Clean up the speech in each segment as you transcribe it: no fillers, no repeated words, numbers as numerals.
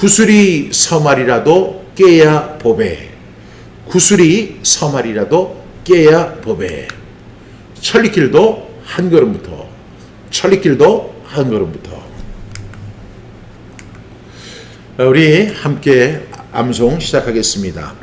구슬이 서말이라도 깨야 보배. 구슬이 서말이라도 깨야 보배. 천리길도 한 걸음부터. 천리길도 한 걸음부터. 우리 함께 암송 시작하겠습니다.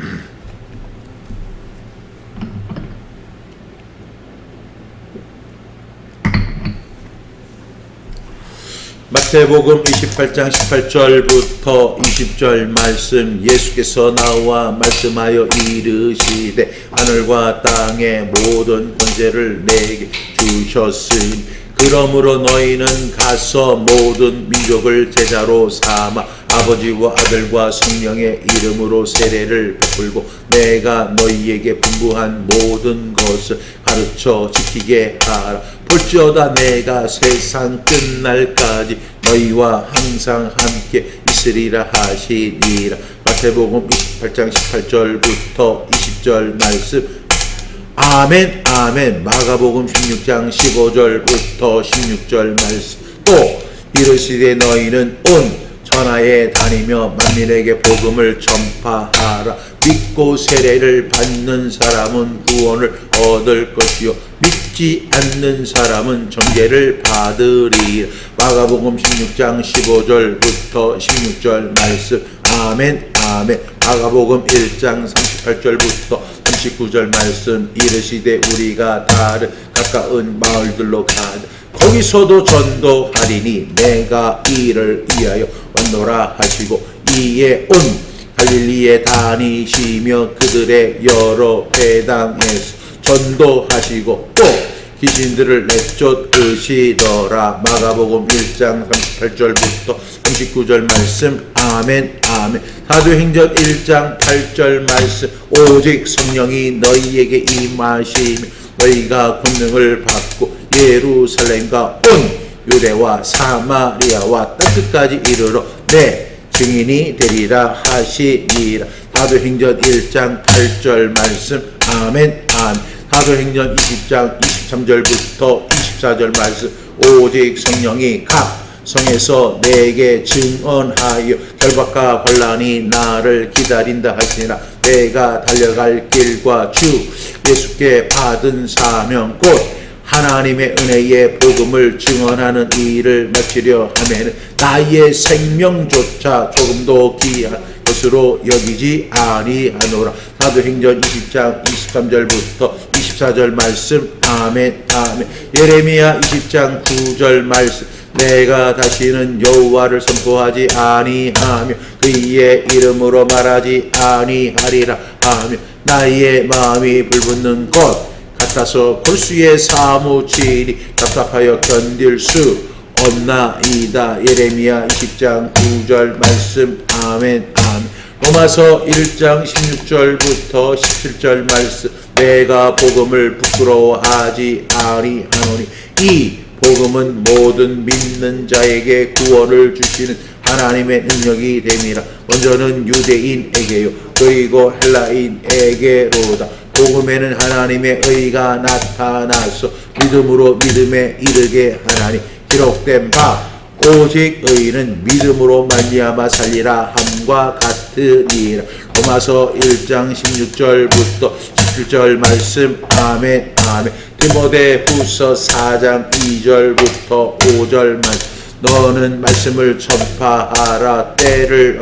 마태복음 28장 18절부터 20절 말씀. 예수께서 나와 말씀하여 이르시되 하늘과 땅의 모든 권세를 내게 주셨으니 그러므로 너희는 가서 모든 민족을 제자로 삼아 아버지와 아들과 성령의 이름으로 세례를 베풀고 내가 너희에게 분부한 모든 것을 가르쳐 지키게 하라. 볼지어다 내가 세상 끝날까지 너희와 항상 함께 있으리라 하시니라. 마태복음 28장 18절부터 20절 말씀. 아멘 아멘. 마가복음 16장 15절부터 16절 말씀. 또 이르시되 너희는 온 천하에 다니며 만민에게 복음을 전파하라. 믿고 세례를 받는 사람은 구원을 얻을 것이요 믿지 않는 사람은 정죄를 받으리라. 마가복음 16장 15절부터 16절 말씀. 아멘 아멘. 마가복음 1장 38절부터 39절 말씀. 이르시되 우리가 다른 가까운 마을들로 가자. 거기서도 전도하리니 내가 이를 위하여 왔노라 하시고 이에 온 갈릴리에 다니시며 그들의 여러 회당에서 전도하시고 또 귀신들을 내쫓으시더라. 마가복음 1장 38절부터 39절 말씀. 아멘 아멘. 사도행전 1장 8절 말씀. 오직 성령이 너희에게 임하시며 너희가 권능을 받고 예루살렘과 온 유대와 사마리아와 땅끝까지 이르러 내 증인이 되리라 하시니라. 사도행전 1장 8절 말씀. 아멘 아멘. 사도행전 20장 23절부터 24절 말씀. 오직 성령이 각 성에서 내게 증언하여 결박과 혼란이 나를 기다린다 하시니라. 내가 달려갈 길과 주 예수께 받은 사명 곧 하나님의 은혜의 복음을 증언하는 일을 마치려 하면 나의 생명조차 조금도 귀한 것으로 여기지 아니하노라. 사도행전 20장 23절부터 24절 말씀. 아멘 아멘. 예레미야 20장 9절 말씀. 내가 다시는 여호와를 선포하지 아니하며 그의 이름으로 말하지 아니하리라 하며 나의 마음이 불붙는 것 같아서 골수에 사무치니 답답하여 견딜 수 없나이다. 예레미야 20장 9절 말씀. 아멘 아멘. 로마서 1장 16절부터 17절 말씀. 내가 복음을 부끄러워하지 아니하노니 이 복음은 모든 믿는 자에게 구원을 주시는 하나님의 능력이 됨이라. 먼저는 유대인에게요 그리고 헬라인에게로다. 복음에는 하나님의 의가 나타나서 믿음으로 믿음에 이르게 하나니 기록된 바 오직 의인은 믿음으로 말미암아 살리라 함과 같으니라. 로마서 1장 16절부터 17절 말씀. 아멘 아멘. 디모데후서 4장 2절부터 5절 말씀. 너는 말씀을 전파하라. 때를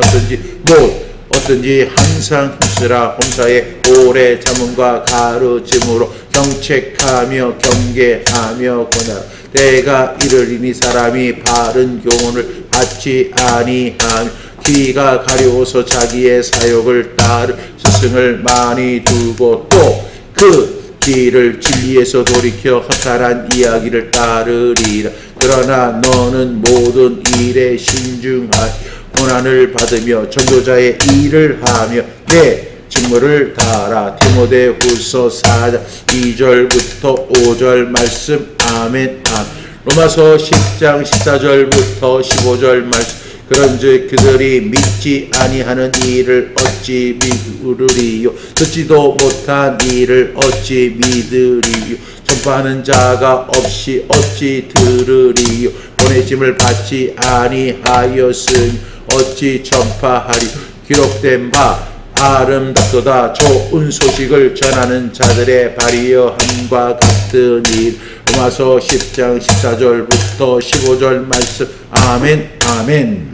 어떤지 항상 힘쓰라. 범사에 오래 참음과 가르침으로 경책하며 경계하며 권하라. 때가 이르리니 사람이 바른 교훈을 받지 아니하며 귀가 가려워서 자기의 사욕을 따를 스승을 많이 두고 또 그 길을 진리에서 돌이켜 허탈한 이야기를 따르리라. 그러나 너는 모든 일에 신중하여 고난을 받으며 전도자의 일을 하며 내 직무를 다하라. 디모데후서 4장 2절부터 5절 말씀. 아멘 아멘. 로마서 10장 14절부터 15절 말씀. 그런즉 그들이 믿지 아니하는 일을 어찌 믿으리요 듣지도 못한 일을 어찌 믿으리요 선포하는 자가 없이 어찌 들으리요. 보내심을 받지 아니하였으니 어찌 전파하리. 기록된 바 아름답도다. 좋은 소식을 전하는 자들의 발이여 함과 같으니. 로마서 10장 14절부터 15절 말씀. 아멘 아멘.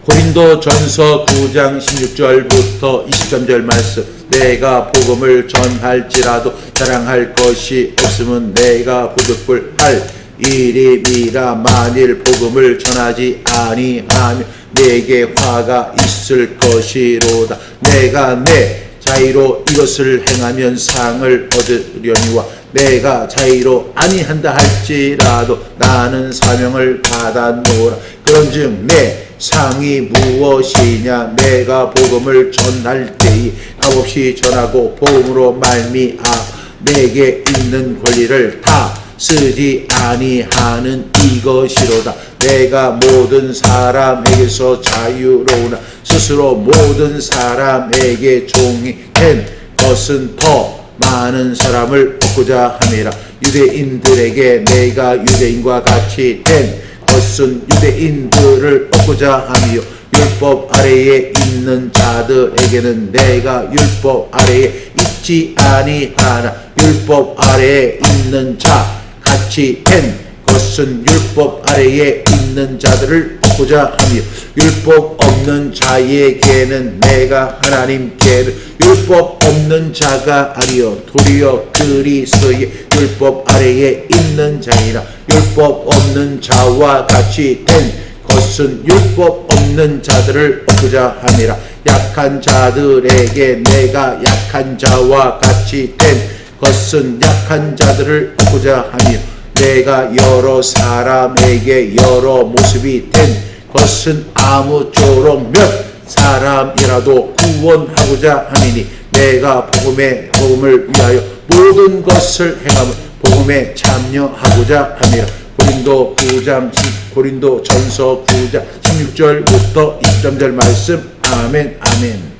고린도 전서 9장 16절부터 23절 말씀. 내가 복음을 전할지라도 자랑할 것이 없으면 내가 부득불할 일임이라. 만일 복음을 전하지 아니하면 내게 화가 있을 것이로다. 내가 내 자의로 이것을 행하면 상을 얻으려니와 내가 자의로 아니한다 할지라도 나는 사명을 받았노라. 그런즉 내 상이 무엇이냐. 내가 복음을 전할 때에 값없이 전하고 복음으로 말미암아 내게 있는 권리를 다 쓰지 아니하는 이것이로다. 내가 모든 사람에게서 자유로우나 스스로 모든 사람에게 종이 된 것은 더 많은 사람을 얻고자 함이라. 유대인들에게 내가 유대인과 같이 된 것은 유대인들을 얻고자 함이요. 율법 아래에 있는 자들에게는 내가 율법 아래에 있지 아니하나 율법 아래에 있는 자 같이 된 것은 율법 아래에 있는 자들을 얻고자 하며 율법 없는 자에게는 내가 하나님께는 율법 없는 자가 아니요 도리어 그리스도의 율법 아래에 있는 자이라. 율법 없는 자와 같이 된 것은 율법 없는 자들을 얻고자 함이라. 약한 자들에게 내가 약한 자와 같이 된 것은 약한 자들을 얻고자 하며 내가 여러 사람에게 여러 모습이 된 것은 아무쪼록 몇 사람이라도 구원하고자 하니니 내가 복음을 위하여 모든 것을 행하며 복음에 참여하고자 함이라. 고린도 전서 9장 16절부터 23절 말씀. 아멘 아멘.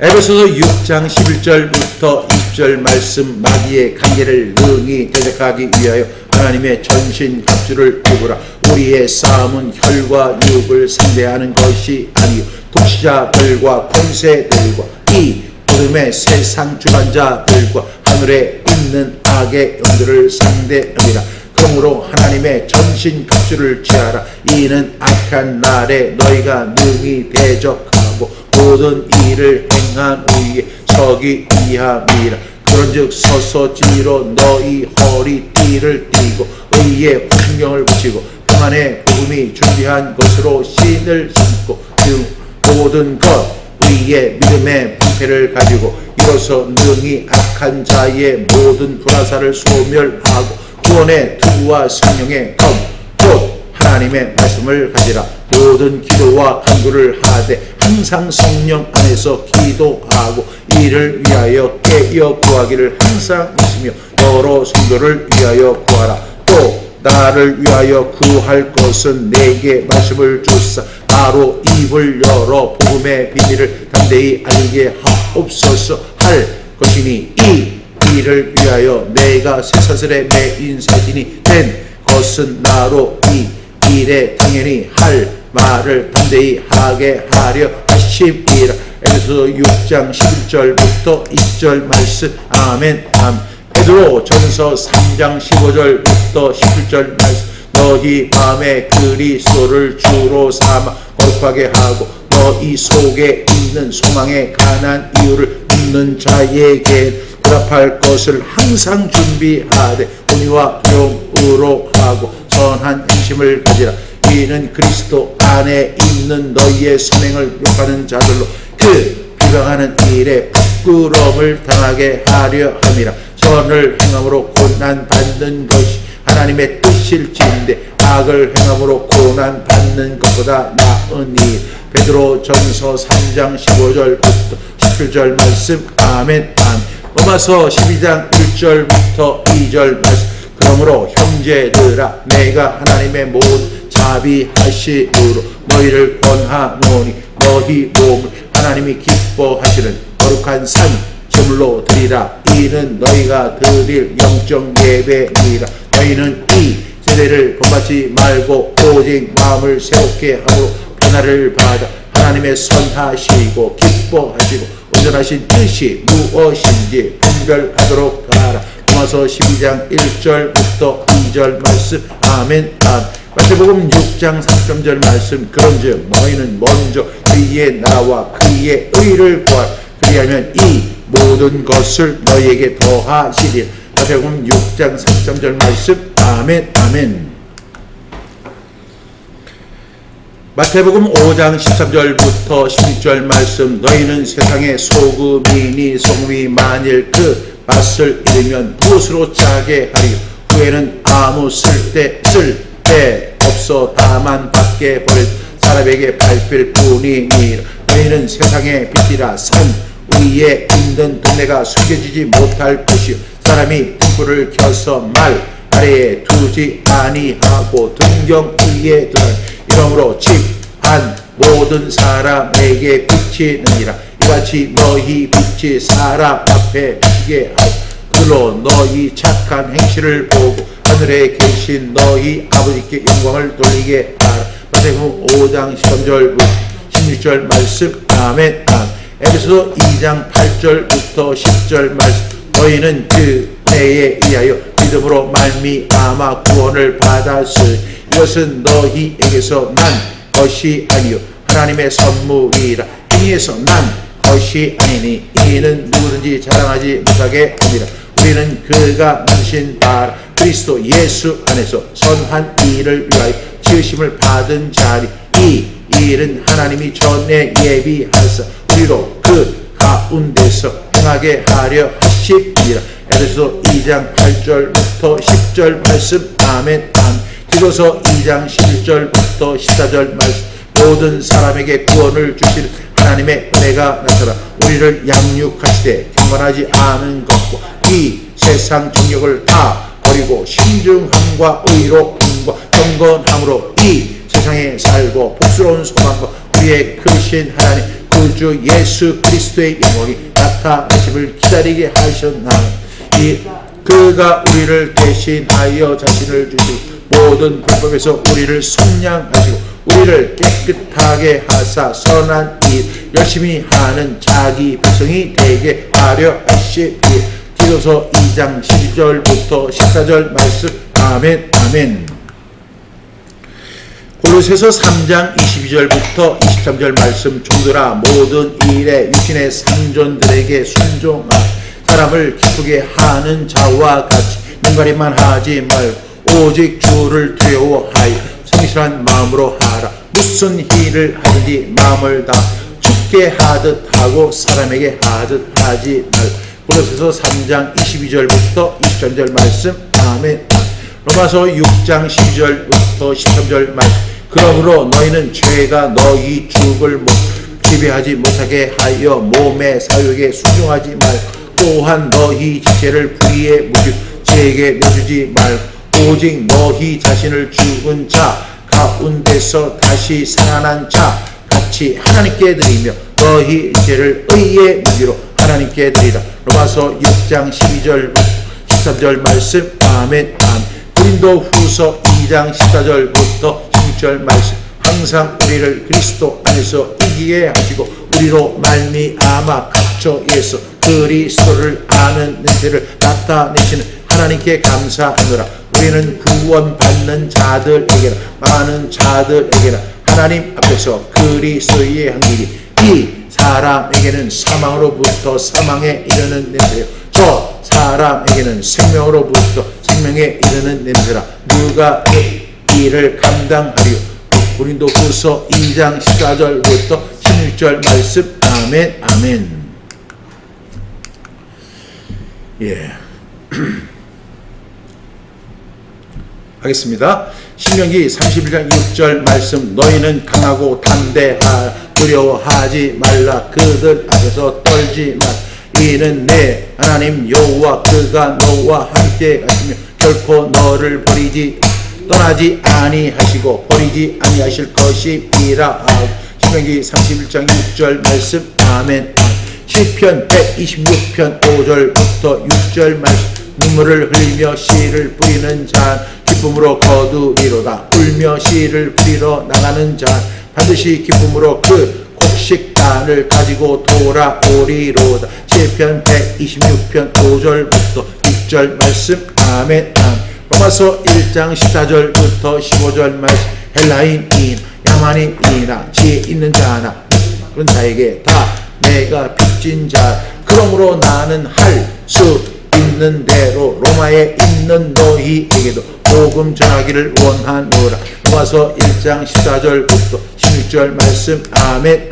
에베소서 6장 11절부터 20절 말씀. 마귀의 관계를 능히 대적하기 위하여 하나님의 전신 갑주를 입으라. 우리의 싸움은 혈과 육을 상대하는 것이 아니요 독시자들과 권세들과 이 어둠의 세상 주관자들과 하늘에 있는 악의 영들을 상대하리라. 그러므로 하나님의 전신 갑주를 취하라. 이는 악한 날에 너희가 능히 대적하고 모든 일을 행한 후에 서기 위함이라. 그런즉 서서 진리로 너희 허리띠를 띠고 의의 훈경을 붙이고 평안의 복음이 준비한 것으로 신을 신고 모든 것 의의 믿음의 방패를 가지고 이로써 능히 악한 자의 모든 불화살을 소멸하고 구원의 투구와 성령의 검 곧 하나님의 말씀을 가지라. 모든 기도와 간구를 하되 항상 성령 안에서 기도하고 이를 위하여 깨어 구하기를 항상 있으며 여러 성도를 위하여 구하라. 또 나를 위하여 구할 것은 내게 말씀을 주사 나로 입을 열어 복음의 비밀을 담대히 알게 하옵소서 할 것이니 이 일을 위하여 내가 쇠사슬의 매인 사진이 된 것은 나로 이 일에 당연히 할 말을 담대히 하게 하려 하심이라. 에베소서 6장 11절부터 20절 말씀. 아멘 아멘. 베드로 전서 3장 15절부터 17절 말씀. 너희 마음에 그리스도를 주로 삼아 거룩하게 하고 너희 속에 있는 소망의 간한 이유를 묻는 자에게 대답할 것을 항상 준비하되 온유와 용으로 하고 선한 행심을 가지라. 이는 그리스도 안에 있는 너희의 선행을 욕하는 자들로 그 비방하는 일에 부끄러움을 당하게 하려 함이라. 선을 행함으로 고난 받는 것이 하나님의 뜻일지인데 악을 행함으로 고난 받는 것보다 나으니. 베드로 전서 3장 15절부터 17절 말씀. 아멘 아멘. 로마서 12장 1절부터 2절 말씀. 그러므로 형제들아 내가 하나님의 모든 자비하심으로 너희를 권하노니 너희 몸을 하나님이 기뻐하시는 거룩한 산 제물로 드리라. 이는 너희가 드릴 영적 예배니라. 너희는 이 세대를 본받지 말고 오직 마음을 새롭게 하고 변화를 받아 하나님의 선하시고 기뻐하시고 온전하신 뜻이 무엇인지 분별하도록 하라. 로마서 12장 1절부터 2절 말씀. 아멘. 마태복음 6장 3절 말씀. 그런즉 너희는 먼저 그의 나라와 그의 의를 구하라. 그리하면 이 모든 것을 너희에게 더하시리라. 마태복음 6장 3절 말씀. 아멘. 마태복음 5장 13절부터 16절 말씀. 너희는 세상의 소금이니 소금이 만일 그 맛을 잃으면 무엇으로 짜게 하리요. 후에는 아무 쓸데 없어 다만 밖에 버릴 사람에게 밟힐 뿐이니라. 너희는 세상의 빛이라. 산 위에 있는 등대가 숨겨지지 못할 것이요. 사람이 등불을 켜서 말 아래에 두지 아니하고 등경 위에 두라. 이러므로 집 안 모든 사람에게 빛이 느니라. 이같이 너희 빛이 사람 앞에 비게 하고 그로 너희 착한 행실을 보고 하늘에 계신 너희 아버지께 영광을 돌리게 하라. 마태복음 5장 13절부터 16절 말씀. 아멘. 에베소서 2장 8절부터 10절 말씀. 너희는 그 은혜에 의하여 믿음으로 말미암아 구원을 받았으니 이것은 너희에게서 난 것이 아니요 하나님의 선물이라. 행위에서 난 것이 아니니 이는 누구든지 자랑하지 못하게 합니다. 우리는 그가 만드신 바 그리스도 예수 안에서 선한 일을 위하여 지으심을 받은 자리. 이 일은 하나님이 전에 예비하사 우리로 그 가운데서 행하게 하려 하심이라. 에베소서 2장 8절부터 10절 말씀. 아멘. 디도서 2장 11절부터 14절 말씀. 모든 사람에게 구원을 주실 하나님의 은혜가 나타나 우리를 양육하시되 경건하지 않은 것과 이 세상 정욕을 다 버리고 신중함과 의로움과 경건함으로 이 세상에 살고 복스러운 소망과 우리의 크신 하나님 구주 예수 그리스도의 영광이 나타나심을 기다리게 하셨나니 이 그가 우리를 대신하여 자신을 주시고 모든 불법에서 우리를 속량하시고 우리를 깨끗하게 하사 선한 일 열심히 하는 자기 백성이 되게 하려 하시니. 디도서 2장 12절부터 14절 말씀. 아멘. 골로새서 3장 22절부터 23절 말씀. 종들아 모든 일에 육신의 상전들에게 순종하라. 사람을 기쁘게 하는 자와 같이 눈가림만 하지 말고 오직 주를 두려워하여 성실한 마음으로 하라. 무슨 일을 하든지 마음을 다 주께 하듯 하고 사람에게 하듯 하지 말고. 골로새서 3장 22절부터 23절 말씀. 아멘. 로마서 6장 12절부터 13절 말씀. 그러므로 너희는 죄가 너희 죽을 지배하지 못하게 하여 몸의 사욕에 순종하지 말고 또한 너희 지체를 불의의 무기 죄에게 내주지 말고 오직 너희 자신을 죽은 자 가운데서 다시 살아난 자 같이 하나님께 드리며 너희 죄를 의의 무기로 하나님께 드리라. 로마서 6장 12절부터 13절 말씀. 아멘. 고린도후서 2장 14절부터 16절 말씀. 항상 우리를 그리스도 안에서 이기게 하시고 우리로 말미암아 각처에서 그리스도를 아는 냄새를 나타내시는 하나님께 감사하노라. 우리는 구원받는 자들에게나 많은 자들에게나 하나님 앞에서 그리스도의 향기이 이 사람에게는 사망으로부터 사망에 이르는 냄새요 저 사람에게는 생명으로부터 생명에 이르는 냄새라. 누가 이 일을 감당하리요. 고린도후서 2장 14절부터 16절 말씀. 아멘. 예. 하겠습니다. 신명기 31장 6절 말씀. 너희는 강하고 담대하라. 두려워하지 말라. 그들 앞에서 떨지 말라. 이는 내 하나님 여호와 그가 너와 함께 하시며 결코 너를 떠나지 아니하시고 버리지 아니하실 것이니라. 신명기 31장 6절 말씀. 아멘. 시편 126편 5절부터 6절 말씀 눈물을 흘리며 씨를 뿌리는 자 기쁨으로 거두리로다. 울며 씨를 뿌리러 나가는 자 반드시 기쁨으로 그 곡식단을 가지고 돌아오리로다. 시편 126편 5절부터 6절 말씀 아멘. 로마서 1장 14절부터 15절 말씀 헬라인이나 야만인이나 지혜 있는 자나 그런 자에게 다 내가 빚진 자 그러므로 나는 할 수 있는 대로 로마에 있는 너희에게도 복음 전하기를 원하노라. 로마서 1장 14절부터 16절 말씀 아멘.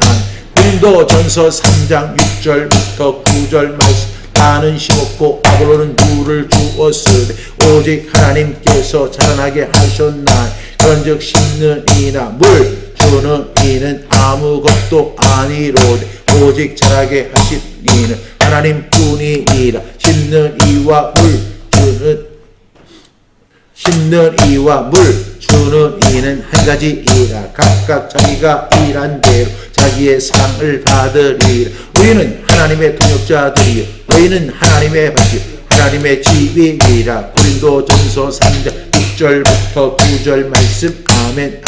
고린도전서 3장 6절부터 9절 말씀 나는 심었고 아볼로는 물을 주었으되 오직 하나님께서 자라나게 하셨나니 그런즉 심는 이나 물 주는 이는 아무것도 아니로되 오직 자라게 하신 이는 하나님뿐이니라. 심는 이와 물 주는 이는 한 가지이라. 각각 자기가 일한 대로 자기의 상을 받으리라. 우리는 하나님의 동역자들이요 너희는 하나님의 밭이요 하나님의 집이니라. 고린도전서 3장 6절부터 9절 말씀 아멘.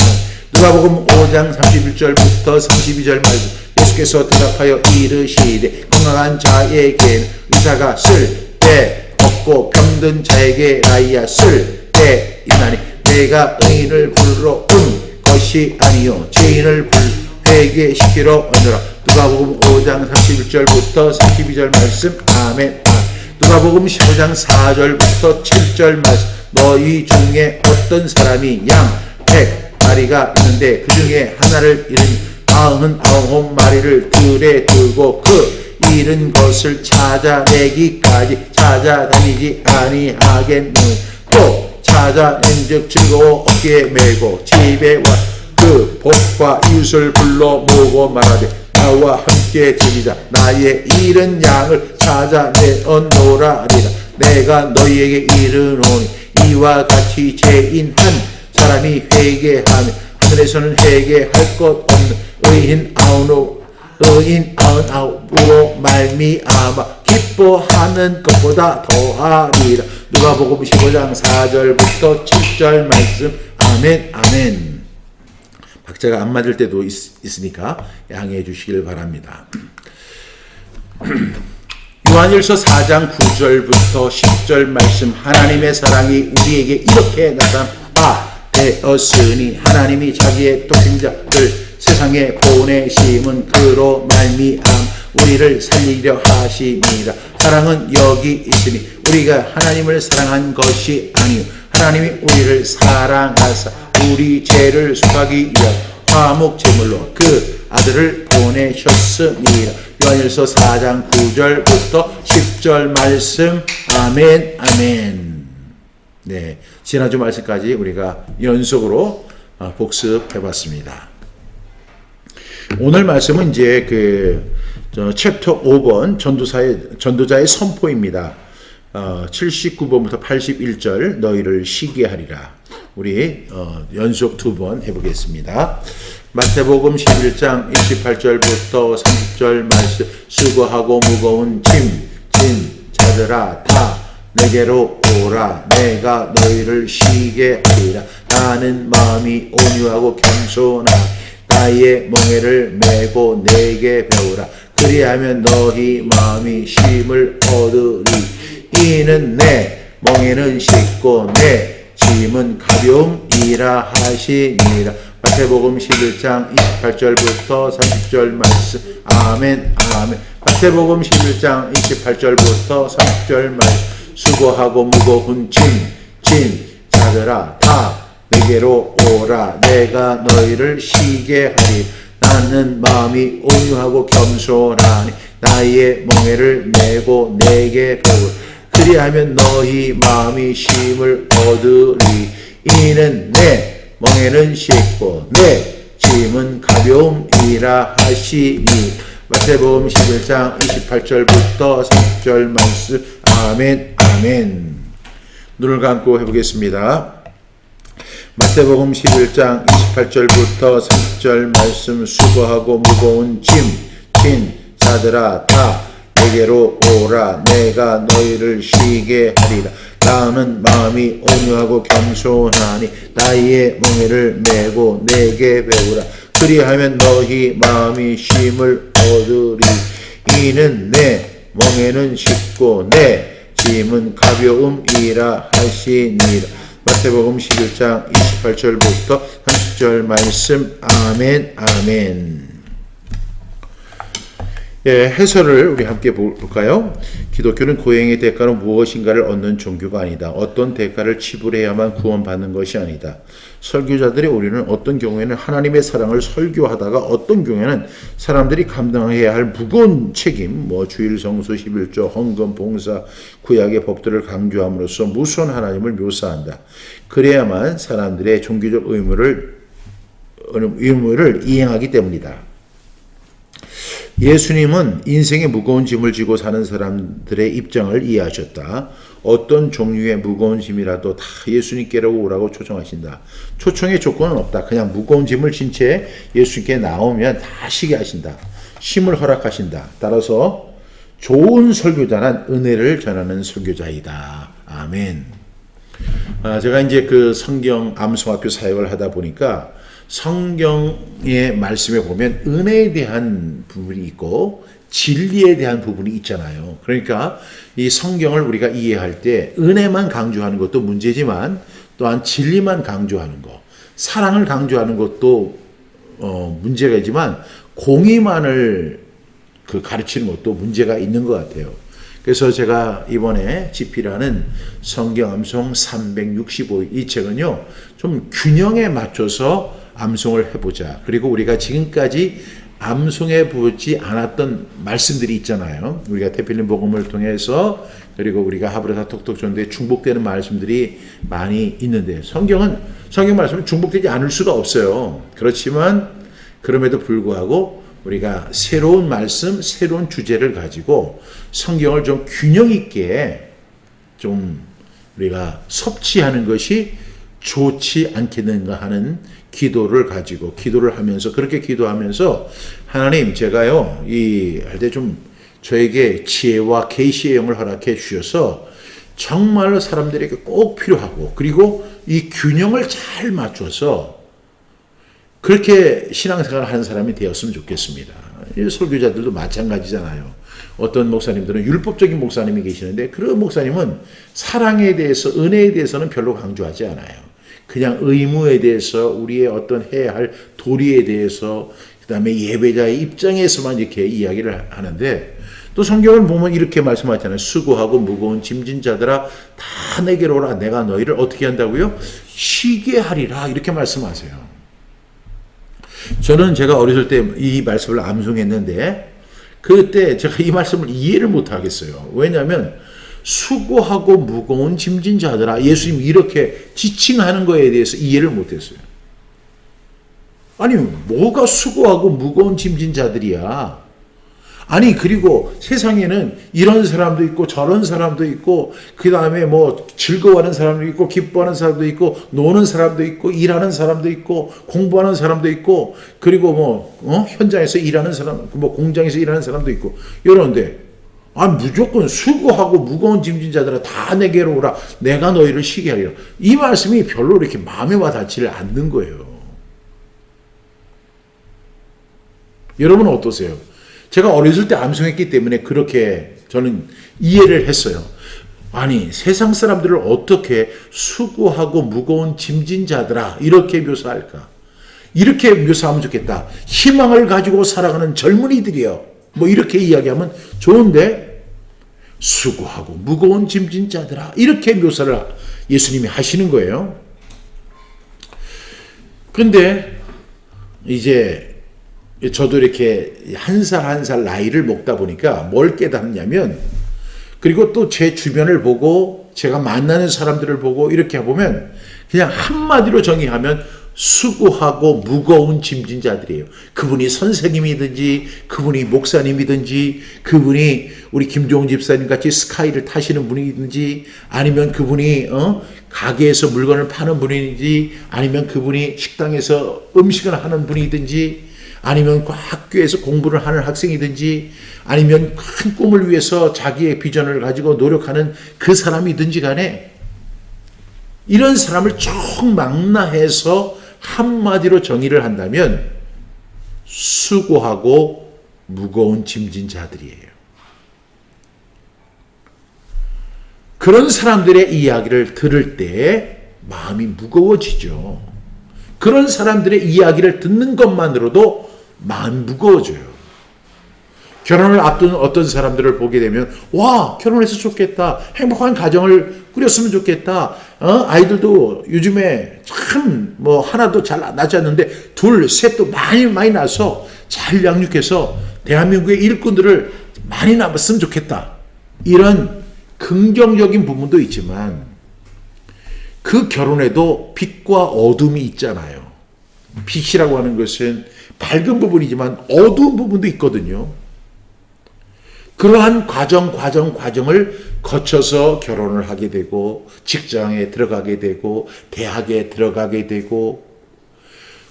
누가복음 5장 31절부터 32절 말씀 예수께서 대답하여 이르시되 건강한 자에게는 의사가 쓸 때 없고 병든 자에게 라이야 쓸 때 있나니 내가 의인을 부르러 온 것이 아니요 죄인을 회개시키러 오느라. 누가복음 5장 31절부터 32절 말씀 아멘. 누가복음 15장 4절부터 7절 말씀 너희 중에 어떤 사람이 양 100마리가 있는데 그 중에 하나를 잃은 99마리를 들에 두고 그 잃은 것을 찾아내기까지 찾아다니지 아니하겠느냐. 또 찾아낸즉 즐거워 어깨에 메고 집에 와 그 복과 이웃을 불러 모으고 말하되 나와 함께 즐기자. 나의 잃은 양을 찾아내었노라 하리라. 내가 너희에게 이르노니 이와 같이 죄인 한 사람이 회개하며 하늘에서는 회개할 것 없는 의인 아흔아홉으로 말미암아 기뻐하는 것보다 더하리라. 누가복음 15장 4절부터 7절 말씀 아멘 아멘. 박자가 안 맞을 때도 있으니까 양해해 주시길 바랍니다. 요한일서 4장 9절부터 10절 말씀 하나님의 사랑이 우리에게 이렇게 나타나되었으니 하나님이 자기의 독생자를 세상에 보내심은 그로 말미암 우리를 살리려 하심이라. 사랑은 여기 있으니 우리가 하나님을 사랑한 것이 아니요 하나님이 우리를 사랑하사 우리 죄를 속하기 위하여 화목 제물로 그 아들을 보내셨습니다. 요한일서 4장 9절부터 10절 말씀 아멘 아멘. 네, 지난주 말씀까지 우리가 연속으로 복습해 봤습니다. 오늘 말씀은 이제 챕터 5번 전도자의 선포입니다. 79번부터 81절 너희를 쉬게 하리라. 우리 연속 2번 해보겠습니다. 마태복음 11장 28절부터 30절 말씀 수고하고 무거운 짐 자들아 다 내게로 오라. 내가 너희를 쉬게 하리라. 나는 마음이 온유하고 겸손하 나의 멍에를 메고 내게 배우라. 그리하면 너희 마음이 쉼을 얻으리. 이는 내 멍에는 쉽고 내 짐은 가벼움이라 하시니라. 마태복음 11장 28절부터 30절 말씀 아멘 아멘. 마태복음 11장 28절부터 30절 말씀 수고하고 무거운 짐 자들아 다 내게로 오라. 내가 너희를 쉬게 하리. 나는 마음이 온유하고 겸손하니 나의 멍에를 메고 내게 배우라. 그리하면 너희 마음이 쉼을 얻으리. 이는 내 멍에는 쉽고 내 짐은 가벼움이라 하시니. 마태복음 11장 28절부터 30절 말씀 아멘 아멘. 눈을 감고 해보겠습니다. 마태복음 11장 28절부터 30절 말씀 수고하고 무거운 짐 자들아 다 내게로 오라. 내가 너희를 쉬게 하리라. 나는 마음이 온유하고 겸손하니 나의 멍에를 메고 내게 배우라. 그리하면 너희 마음이 쉼을 얻으리. 이는 내 멍에는 쉽고 내 짐은 가벼움이라 하시니라. 마태복음 11장 28절부터 30절 말씀. 아멘 아멘. 예, 해설을 우리 함께 볼까요? 기독교는 고행의 대가는 무엇인가를 얻는 종교가 아니다. 어떤 대가를 지불해야만 구원받는 것이 아니다. 설교자들의 우리는 어떤 경우에는 하나님의 사랑을 설교하다가 어떤 경우에는 사람들이 감당해야 할 무거운 책임, 주일 성수 11조, 헌금, 봉사, 구약의 법들을 강조함으로써 무수한 하나님을 묘사한다. 그래야만 사람들의 종교적 의무를 이행하기 때문이다. 예수님은 인생의 무거운 짐을 지고 사는 사람들의 입장을 이해하셨다. 어떤 종류의 무거운 짐이라도 다 예수님께로 오라고 초청하신다. 초청의 조건은 없다. 그냥 무거운 짐을 진 채 예수님께 나오면 다 쉬게 하신다. 쉼을 허락하신다. 따라서 좋은 설교자는 은혜를 전하는 설교자이다. 아멘. 제가 이제 그 성경 암송학교 사역을 하다 보니까 성경의 말씀에 보면 은혜에 대한 부분이 있고 진리에 대한 부분이 있잖아요. 그러니까 이 성경을 우리가 이해할 때 은혜만 강조하는 것도 문제지만 또한 진리만 강조하는 것, 사랑을 강조하는 것도 문제가 있지만 공의만을 가르치는 것도 문제가 있는 것 같아요. 그래서 제가 이번에 집필하는 성경 암송 365일 이 책은요, 좀 균형에 맞춰서 암송을 해보자. 그리고 우리가 지금까지 암송해 보지 않았던 말씀들이 있잖아요. 우리가 태필린 복음을 통해서 그리고 우리가 하브라사 톡톡 전도에 중복되는 말씀들이 많이 있는데 성경 말씀은 중복되지 않을 수가 없어요. 그렇지만 그럼에도 불구하고 우리가 새로운 말씀, 새로운 주제를 가지고 성경을 좀 균형 있게 좀 우리가 섭취하는 것이 좋지 않겠는가 하는 기도를 가지고 기도를 하면서 그렇게 기도하면서 하나님 제가요 할 때 좀 저에게 지혜와 계시의 영을 허락해 주셔서 정말로 사람들에게 꼭 필요하고 그리고 이 균형을 잘 맞춰서 그렇게 신앙생활을 하는 사람이 되었으면 좋겠습니다. 이 설교자들도 마찬가지잖아요. 어떤 목사님들은 율법적인 목사님이 계시는데 그런 목사님은 사랑에 대해서 은혜에 대해서는 별로 강조하지 않아요. 그냥 의무에 대해서 우리의 어떤 해야 할 도리에 대해서 그다음에 예배자의 입장에서만 이렇게 이야기를 하는데 또 성경을 보면 이렇게 말씀하잖아요. 수고하고 무거운 짐진 자들아 다 내게로 오라. 내가 너희를 어떻게 한다고요? 쉬게 하리라. 이렇게 말씀하세요. 저는 제가 어렸을 때 이 말씀을 암송했는데 그때 제가 이 말씀을 이해를 못 하겠어요. 왜냐하면 수고하고 무거운 짐진 자들아 예수님이 이렇게 지칭하는 거에 대해서 이해를 못했어요. 아니 뭐가 수고하고 무거운 짐진 자들이야. 아니 그리고 세상에는 이런 사람도 있고 저런 사람도 있고 그 다음에 즐거워하는 사람도 있고 기뻐하는 사람도 있고 노는 사람도 있고 일하는 사람도 있고 공부하는 사람도 있고 그리고 현장에서 일하는 사람 공장에서 일하는 사람도 있고 이러는데 무조건 수고하고 무거운 짐진 자들아 다 내게로 오라. 내가 너희를 쉬게 하리라. 이 말씀이 별로 이렇게 마음에 와닿지를 않는 거예요. 여러분은 어떠세요? 제가 어렸을 때 암송했기 때문에 그렇게 저는 이해를 했어요. 아니 세상 사람들을 어떻게 수고하고 무거운 짐진 자들아 이렇게 묘사할까? 이렇게 묘사하면 좋겠다. 희망을 가지고 살아가는 젊은이들이요. 이렇게 이야기하면 좋은데 수고하고 무거운 짐진 자들아 이렇게 묘사를 예수님이 하시는 거예요. 근데 이제 저도 이렇게 한 살 한 살 나이를 먹다 보니까 뭘 깨닫냐면 그리고 또 제 주변을 보고 제가 만나는 사람들을 보고 이렇게 보면 그냥 한마디로 정의하면 수고하고 무거운 짐진 자들이에요. 그분이 선생님이든지 그분이 목사님이든지 그분이 우리 김종훈 집사님 같이 스카이를 타시는 분이든지 아니면 그분이 가게에서 물건을 파는 분이든지 아니면 그분이 식당에서 음식을 하는 분이든지 아니면 학교에서 공부를 하는 학생이든지 아니면 큰 꿈을 위해서 자기의 비전을 가지고 노력하는 그 사람이든지 간에 이런 사람을 총망라해서 한마디로 정의를 한다면 수고하고 무거운 짐진 자들이에요. 그런 사람들의 이야기를 들을 때 마음이 무거워지죠. 그런 사람들의 이야기를 듣는 것만으로도 마음이 무거워져요. 결혼을 앞둔 어떤 사람들을 보게 되면 와, 결혼해서 좋겠다. 행복한 가정을 꾸렸으면 좋겠다. 아이들도 요즘에 참 하나도 잘 나지 않는데 둘, 셋도 많이 나서 잘 양육해서 대한민국의 일꾼들을 많이 낳았으면 좋겠다. 이런 긍정적인 부분도 있지만 그 결혼에도 빛과 어둠이 있잖아요. 빛이라고 하는 것은 밝은 부분이지만 어두운 부분도 있거든요. 그러한 과정을 거쳐서 결혼을 하게 되고 직장에 들어가게 되고 대학에 들어가게 되고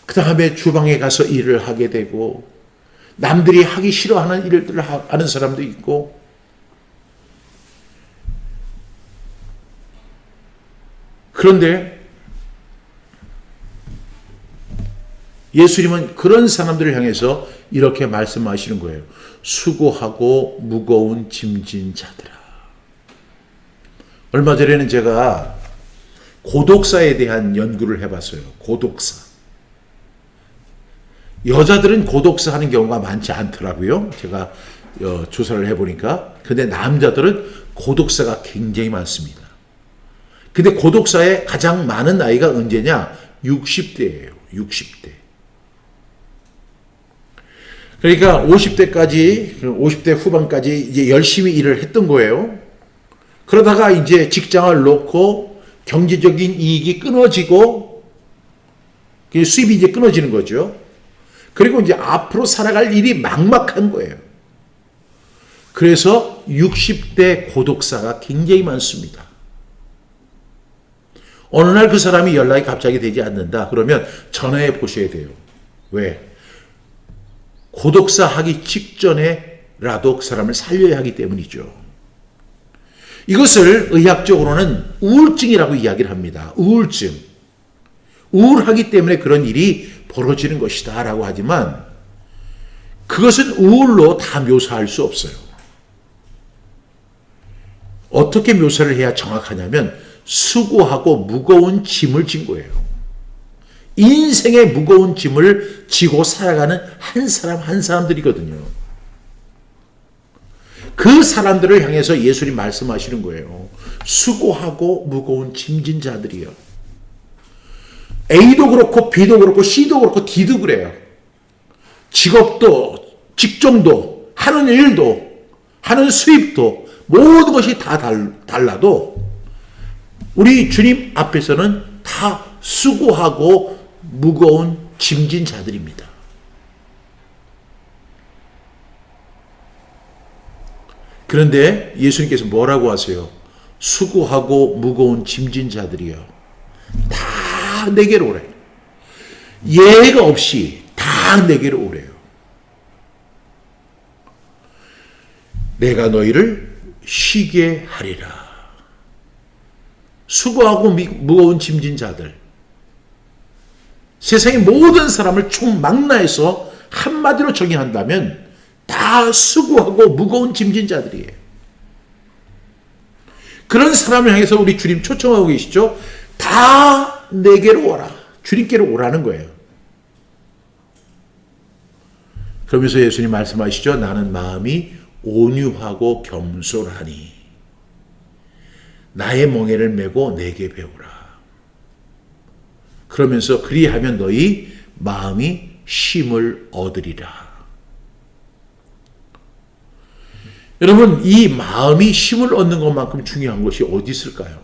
그 다음에 주방에 가서 일을 하게 되고 남들이 하기 싫어하는 일들을 하는 사람도 있고 그런데 예수님은 그런 사람들을 향해서 이렇게 말씀하시는 거예요. 수고하고 무거운 짐진 자들아. 얼마 전에는 제가 고독사에 대한 연구를 해봤어요. 고독사. 여자들은 고독사 하는 경우가 많지 않더라고요. 제가 조사를 해보니까. 근데 남자들은 고독사가 굉장히 많습니다. 근데 고독사의 가장 많은 나이가 언제냐? 60대예요. 60대. 그러니까 50대 후반까지 이제 열심히 일을 했던 거예요. 그러다가 이제 직장을 놓고 경제적인 이익이 끊어지고 수입이 이제 끊어지는 거죠. 그리고 이제 앞으로 살아갈 일이 막막한 거예요. 그래서 60대 고독사가 굉장히 많습니다. 어느 날 그 사람이 연락이 갑자기 되지 않는다. 그러면 전화해 보셔야 돼요. 왜? 고독사 하기 직전에라도 그 사람을 살려야 하기 때문이죠. 이것을 의학적으로는 우울증이라고 이야기를 합니다. 우울증. 우울하기 때문에 그런 일이 벌어지는 것이다 라고 하지만 그것은 우울로 다 묘사할 수 없어요. 어떻게 묘사를 해야 정확하냐면 수고하고 무거운 짐을 진 거예요. 인생의 무거운 짐을 지고 살아가는 한 사람 한 사람들이거든요. 그 사람들을 향해서 예수님 말씀하시는 거예요. 수고하고 무거운 짐진 자들이요. A도 그렇고 B도 그렇고 C도 그렇고 D도 그래요. 직업도 직종도 하는 일도 하는 수입도 모든 것이 다 달라도 우리 주님 앞에서는 다 수고하고 무거운 짐진 자들입니다. 그런데 예수님께서 뭐라고 하세요? 수고하고 무거운 짐진 자들이요. 다 내게로 오래. 예외가 없이 다 내게로 오래요. 내가 너희를 쉬게 하리라. 수고하고 무거운 짐진 자들. 세상의 모든 사람을 총망라해서 한마디로 정의한다면 다 수고하고 무거운 짐진 자들이에요. 그런 사람을 향해서 우리 주님 초청하고 계시죠? 다 내게로 오라. 주님께로 오라는 거예요. 그러면서 예수님 말씀하시죠? 나는 마음이 온유하고 겸손하니 나의 멍에를 메고 내게 배우라. 그러면서 그리하면 너희 마음이 쉼을 얻으리라. 여러분, 이 마음이 쉼을 얻는 것만큼 중요한 것이 어디 있을까요?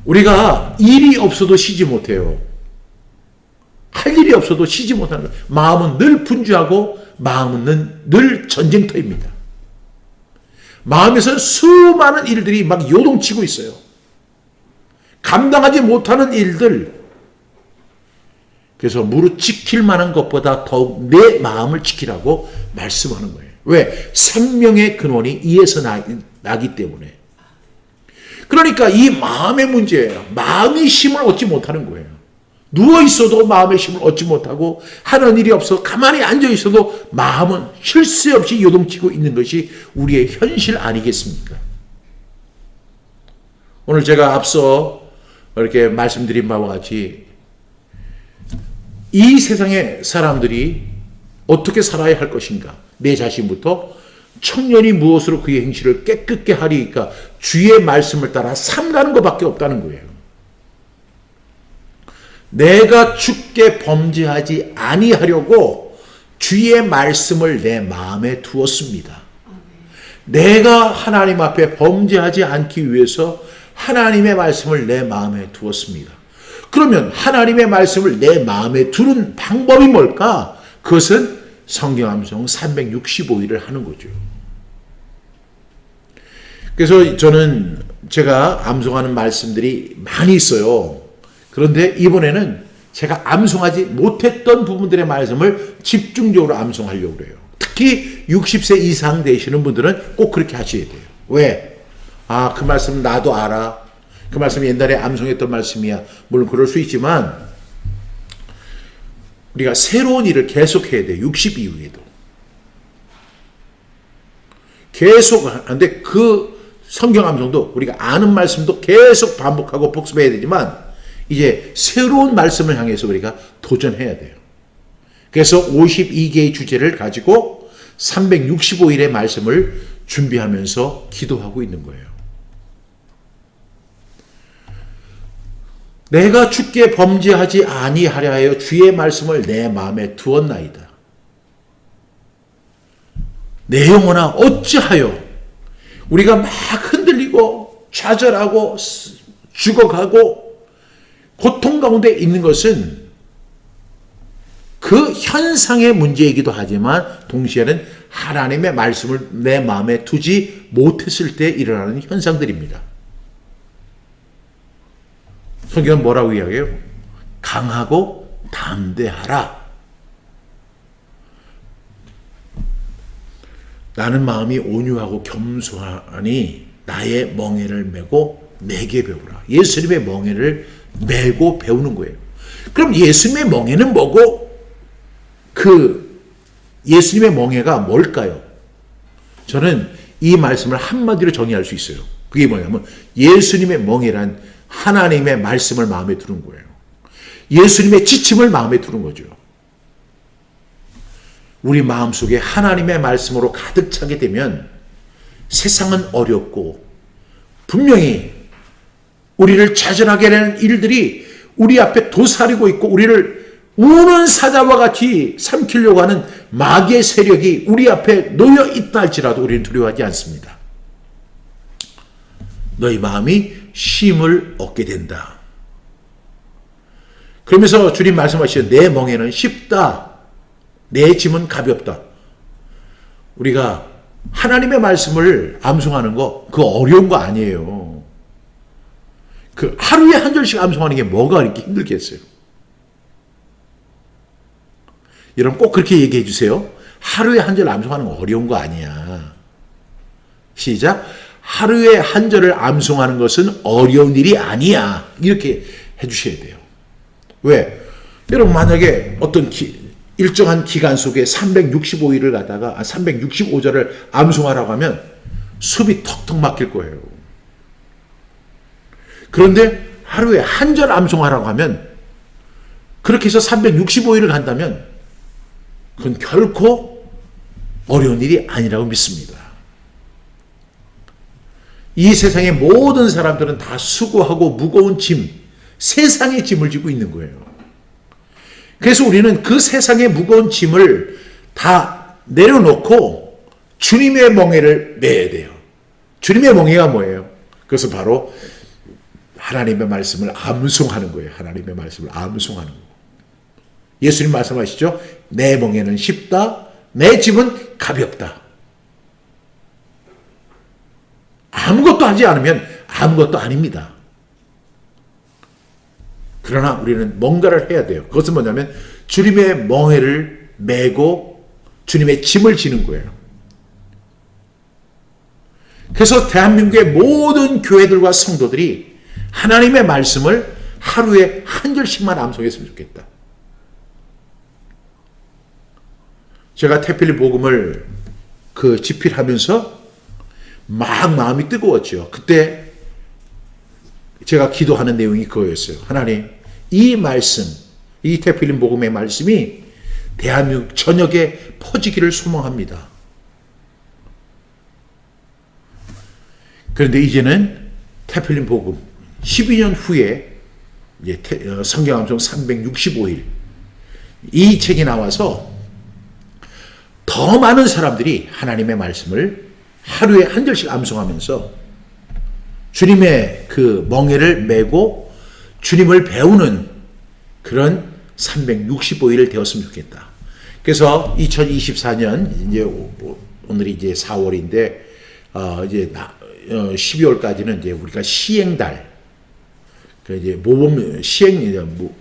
우리가 일이 없어도 쉬지 못해요. 할 일이 없어도 쉬지 못하는 거예요. 마음은 늘 분주하고 마음은 늘 전쟁터입니다. 마음에서 수많은 일들이 막 요동치고 있어요. 감당하지 못하는 일들, 그래서 무릇 지킬 만한 것보다 더욱 내 마음을 지키라고 말씀하는 거예요. 왜? 생명의 근원이 이에서 나기 때문에. 그러니까 이 마음의 문제예요. 마음의 힘을 얻지 못하는 거예요. 누워 있어도 마음의 힘을 얻지 못하고 하는 일이 없어 가만히 앉아 있어도 마음은 쉴 새 없이 요동치고 있는 것이 우리의 현실 아니겠습니까? 오늘 제가 앞서 이렇게 말씀드린 바와 같이 이 세상의 사람들이 어떻게 살아야 할 것인가? 내 자신부터 청년이 무엇으로 그의 행실을 깨끗게 하리이까 주의 말씀을 따라 삼가는 것밖에 없다는 거예요. 내가 주께 범죄하지 아니하려고 주의 말씀을 내 마음에 두었습니다. 내가 하나님 앞에 범죄하지 않기 위해서 하나님의 말씀을 내 마음에 두었습니다. 그러면 하나님의 말씀을 내 마음에 두는 방법이 뭘까? 그것은 성경 암송 365일을 하는 거죠. 그래서 저는 제가 암송하는 말씀들이 많이 있어요. 그런데 이번에는 제가 암송하지 못했던 부분들의 말씀을 집중적으로 암송하려고 그래요. 특히 60세 이상 되시는 분들은 꼭 그렇게 하셔야 돼요. 왜? 아, 그 말씀 나도 알아. 그 말씀이 옛날에 암송했던 말씀이야. 물론 그럴 수 있지만 우리가 새로운 일을 계속해야 돼요. 60 이후에도. 계속 하는데 그 성경 암송도 우리가 아는 말씀도 계속 반복하고 복습해야 되지만 이제 새로운 말씀을 향해서 우리가 도전해야 돼요. 그래서 52개의 주제를 가지고 365일의 말씀을 준비하면서 기도하고 있는 거예요. 내가 주께 범죄하지 아니하려 하여 주의 말씀을 내 마음에 두었나이다. 내 영혼아 어찌하여 우리가 막 흔들리고 좌절하고 죽어가고 고통 가운데 있는 것은 그 현상의 문제이기도 하지만 동시에는 하나님의 말씀을 내 마음에 두지 못했을 때 일어나는 현상들입니다. 성경은 뭐라고 이야기해요? 강하고 담대하라. 나는 마음이 온유하고 겸손하니 나의 멍에를 메고 내게 배우라. 예수님의 멍에를 메고 배우는 거예요. 그럼 예수님의 멍에는 뭐고 그 예수님의 멍에가 뭘까요? 저는 이 말씀을 한마디로 정의할 수 있어요. 그게 뭐냐면 예수님의 멍에란 하나님의 말씀을 마음에 두는 거예요. 예수님의 지침을 마음에 두는 거죠. 우리 마음속에 하나님의 말씀으로 가득 차게 되면 세상은 어렵고 분명히 우리를 좌절하게 하는 일들이 우리 앞에 도사리고 있고 우리를 우는 사자와 같이 삼키려고 하는 마귀의 세력이 우리 앞에 놓여 있다 할지라도 우리는 두려워하지 않습니다. 너희 마음이 쉼을 얻게 된다. 그러면서 주님 말씀하시죠. 내 멍에는 쉽다. 내 짐은 가볍다. 우리가 하나님의 말씀을 암송하는 거 그거 어려운 거 아니에요. 그 하루에 한 절씩 암송하는 게 뭐가 이렇게 힘들겠어요. 여러분 꼭 그렇게 얘기해 주세요. 하루에 한 절 암송하는 거 어려운 거 아니야. 시작. 하루에 한 절을 암송하는 것은 어려운 일이 아니야. 이렇게 해 주셔야 돼요. 왜? 여러분 만약에 어떤 일정한 기간 속에 365일을 가다가 365절을 암송하라고 하면 숲이 턱턱 막힐 거예요. 그런데 하루에 한 절 암송하라고 하면 그렇게 해서 365일을 간다면 그건 결코 어려운 일이 아니라고 믿습니다. 이 세상의 모든 사람들은 다 수고하고 무거운 짐, 세상의 짐을 지고 있는 거예요. 그래서 우리는 그 세상의 무거운 짐을 다 내려놓고 주님의 멍에를 매야 돼요. 주님의 멍에가 뭐예요? 그것은 바로 하나님의 말씀을 암송하는 거예요. 하나님의 말씀을 암송하는 거. 예수님 말씀하시죠. 내 멍에는 쉽다. 내 짐은 가볍다. 아무것도 하지 않으면 아무것도 아닙니다. 그러나 우리는 뭔가를 해야 돼요. 그것은 뭐냐면 주님의 멍에를 메고 주님의 짐을 지는 거예요. 그래서 대한민국의 모든 교회들과 성도들이 하나님의 말씀을 하루에 한 절씩만 암송했으면 좋겠다. 제가 태필리 복음을 집필하면서 막 마음이 뜨거웠죠. 그때 제가 기도하는 내용이 그거였어요. 하나님, 이 말씀, 이 태필리 복음의 말씀이 대한민국 전역에 퍼지기를 소망합니다. 그런데 이제는 태필린 복음 12년 후에 성경 암송 365일 이 책이 나와서 더 많은 사람들이 하나님의 말씀을 하루에 한 절씩 암송하면서 주님의 그 멍에를 메고 주님을 배우는 그런 365일 되었으면 좋겠다. 그래서 2024년 이제 오늘이 이제 4월인데 이제 12월까지는 이제 우리가 시행달, 이제 모범 시행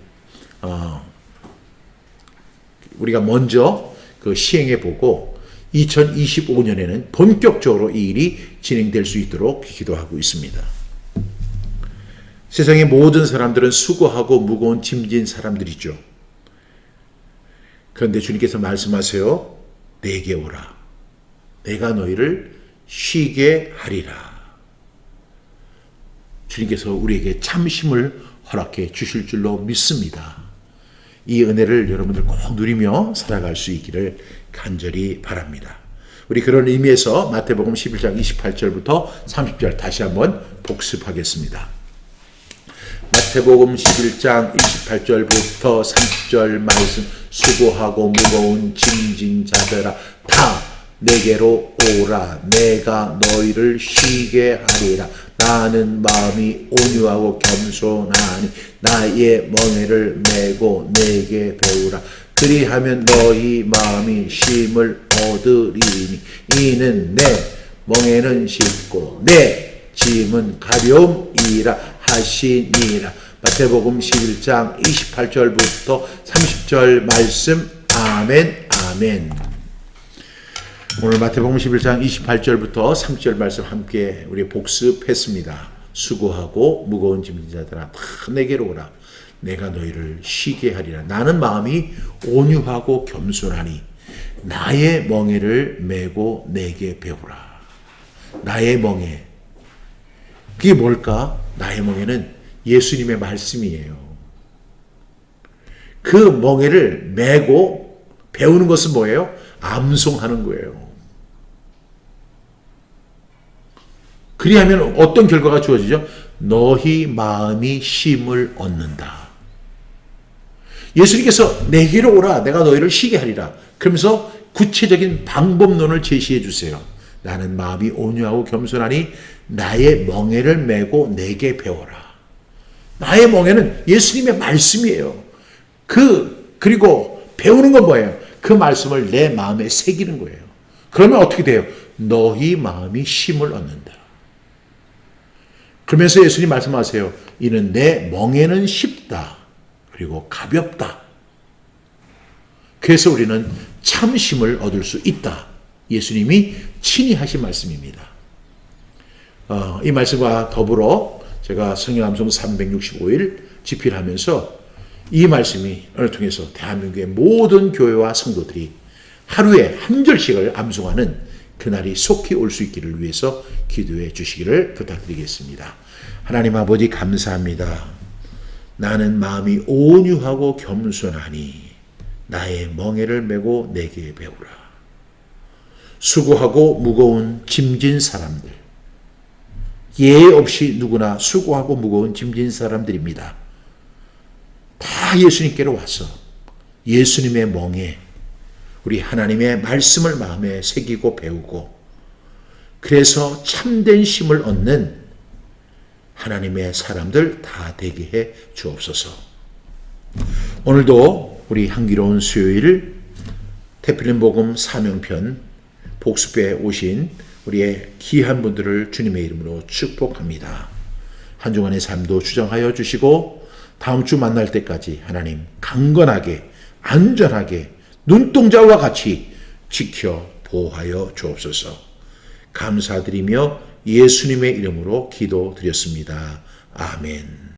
우리가 먼저 그 시행해 보고 2025년에는 본격적으로 이 일이 진행될 수 있도록 기도하고 있습니다. 세상의 모든 사람들은 수고하고 무거운 짐진 사람들이죠. 그런데 주님께서 말씀하세요. 내게 오라. 내가 너희를 쉬게 하리라. 주님께서 우리에게 참심을 허락해 주실 줄로 믿습니다. 이 은혜를 여러분들 꼭 누리며 살아갈 수 있기를 간절히 바랍니다. 우리 그런 의미에서 마태복음 11장 28절부터 30절 다시 한번 복습하겠습니다. 마태복음 11장 28절부터 30절 말씀. 수고하고 무거운 짐진 자들아 다 내게로 오라. 내가 너희를 쉬게 하리라. 나는 마음이 온유하고 겸손하니 나의 멍에를 메고 내게 배우라. 그리하면 너희 마음이 쉼을 얻으리니 이는 내 멍에는 쉽고 내 짐은 가벼움이라 하시니라. 마태복음 11장 28절부터 30절 말씀. 아멘 아멘. 오늘 마태복음 11장 28절부터 30절 말씀 함께 우리 복습했습니다. 수고하고 무거운 짐진 자들아 다 내게로 오라. 내가 너희를 쉬게 하리라. 나는 마음이 온유하고 겸손하니 나의 멍에를 메고 내게 배우라. 나의 멍에. 그게 뭘까? 나의 멍에는 예수님의 말씀이에요. 그 멍에를 메고 배우는 것은 뭐예요? 암송하는 거예요. 그리하면 어떤 결과가 주어지죠? 너희 마음이 쉼을 얻는다. 예수님께서 내게로 오라. 내가 너희를 쉬게 하리라. 그러면서 구체적인 방법론을 제시해 주세요. 나는 마음이 온유하고 겸손하니 나의 멍에를 메고 내게 배워라. 나의 멍에는 예수님의 말씀이에요. 그리고 배우는 건 뭐예요? 그 말씀을 내 마음에 새기는 거예요. 그러면 어떻게 돼요? 너희 마음이 쉼을 얻는다. 그러면서 예수님 말씀하세요. 이는 내 멍에는 쉽다. 그리고 가볍다. 그래서 우리는 참심을 얻을 수 있다. 예수님이 친히 하신 말씀입니다. 이 말씀과 더불어 제가 성경암송 365일 집필하면서 이 말씀이 오늘 통해서 대한민국의 모든 교회와 성도들이 하루에 한 절씩을 암송하는 그날이 속히 올 수 있기를 위해서 기도해 주시기를 부탁드리겠습니다. 하나님 아버지 감사합니다. 나는 마음이 온유하고 겸손하니 나의 멍에를 메고 내게 배우라. 수고하고 무거운 짐진 사람들, 예외 없이 누구나 수고하고 무거운 짐진 사람들입니다. 다 예수님께로 와서 예수님의 멍에 우리 하나님의 말씀을 마음에 새기고 배우고 그래서 참된 쉼을 얻는 하나님의 사람들 다 되게 해 주옵소서. 오늘도 우리 향기로운 수요일 태필린 복음 사명편 복습에 오신 우리의 귀한 분들을 주님의 이름으로 축복합니다. 한 주간의 삶도 주장하여 주시고 다음 주 만날 때까지 하나님 강건하게 안전하게 눈동자와 같이 지켜 보호하여 주옵소서. 감사드리며 예수님의 이름으로 기도드렸습니다. 아멘.